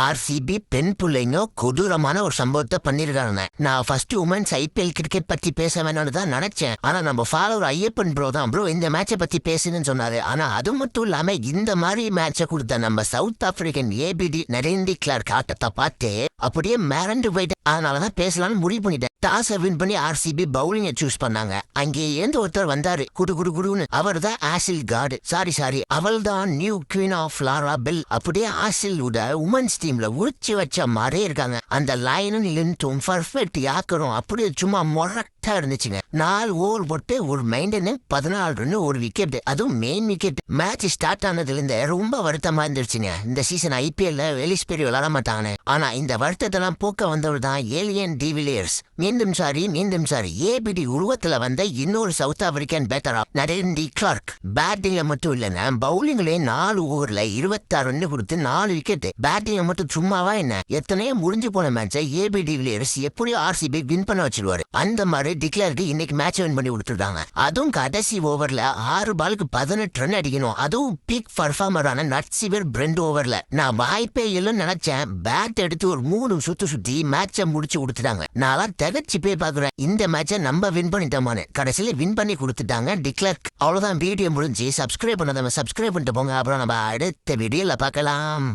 RCB பெண் பிள்ளைங்க கொடூரமான ஒரு சம்பவத்தை பண்ணிருக்காங்க. நான் ஃபர்ஸ்ட் உமன்ஸ் ஐபிஎல் கிரிக்கெட் பத்தி பேச வேணும்னு தான் நினைச்சேன். ஆனா நம்ம ஃபாலோவர் ஐயப்பன் ப்ரோ தான் ப்ரோ இந்த மேட்சை பத்தி பேசுன்னு சொன்னாரு. ஆனா அது மட்டும் இல்லாம இந்த மாதிரி மேட்சை கொடுத்த நம்ம south African APD Narendra Clark ஆட்டத்தை பார்த்து அப்படியே மிரண்டு போயிட்டேன். அதனாலதான் பேசலாம்னு முடிவு பண்ணிட்டேன். டாஸை வின் பண்ணி ஆர்சிபி பவுலிங்கை சூஸ் பண்ணாங்க. அங்கே ஏந்து ஒருத்தர் வந்தாரு குடு குடு குடுன்னு. அவர் தான் ஆசில் கார்டு. சாரி அவள் தான் new queen of Laura Bell. அப்படியே ஆசிலோட உமன்ஸ் டீம்ல உரிச்சு வச்ச மாதிரி இருக்காங்க. அந்த லைனும் லின்ட்டும் பர்ஃபெக்ட் யாக்கரும் அப்படியே சும்மா மொரட்டா இருந்துச்சுங்க. 4 ஓவர் போட்டு ஒரு மெயின்டெனு 14 ரன் ஒரு விக்கெட், அதுவும் மெயின் விக்கெட். மேட்ச் ஸ்டார்ட் ஆனதுல இருந்து ரொம்ப வருத்தமா இருந்துச்சுங்க. இந்த சீசன் ஐபிஎல்ல வெலிஸ் பெரிய விளாட மாட்டாங்க. ஆனா இந்த வருத்தத்தெல்லாம் போக்க வந்தவர் தான் ஏலியன் டிவிலியர்ஸ். மீண்டும் சாரி ஏபிடி உருவத்துல வந்த இன்னொரு சவுத் ஆப்பிரிக்கன் பேட்டரா நரேந்தி கிளார்க். பேட்டிங்ல மட்டும் இல்லைன்னா பவுலிங்ல 4 ஓவர்ல 26 ரன் கொடுத்து 4 விக்கெட். பேட்டிங்ல மட்டும் சும்மாவா என்ன? எத்தனையோ முடிஞ்சு போன மேட்சை ஏபி டிவிலியர்ஸ் எப்படியோ ஆர்சிபி வின் பண்ண வச்சிருவாரு. அந்த மாதிரி டிக்ளேருக்கு இன்னைக்கு மேட்ச் வின் பண்ணி கொடுத்துருக்காங்க. அதுவும் கடைசி ஓவர்ல 6 பாலுக்கு 18 ரன் அடிக்கணும். அதுவும் பீக் பர்ஃபார்மரான நட்சிவர் பிரெண்ட் ஓவர்ல. நான் வாய்ப்பே இல்லைன்னு நினைச்சேன். பேட் எடுத்து ஒரு 3 சுத்தி மேட்சை முடிச்சு கொடுத்துட்டாங்க. நான் திகச்சு போய் பாக்குறேன் இந்த மேட்சை நம்ம வின் பண்ணிட்டோமான்னு. கடைசியில வின் பண்ணி கொடுத்துட்டாங்க டிக்ளேர்க். அவ்வளவுதான் வீடியோ முடிஞ்சு. சப்ஸ்கிரைப் பண்ணாதவங்க சப்ஸ்கிரைப் பண்ணிட்டு போங்க. அப்புறம் நம்ம அடுத்த வீடியோல பார்க்கலாம்.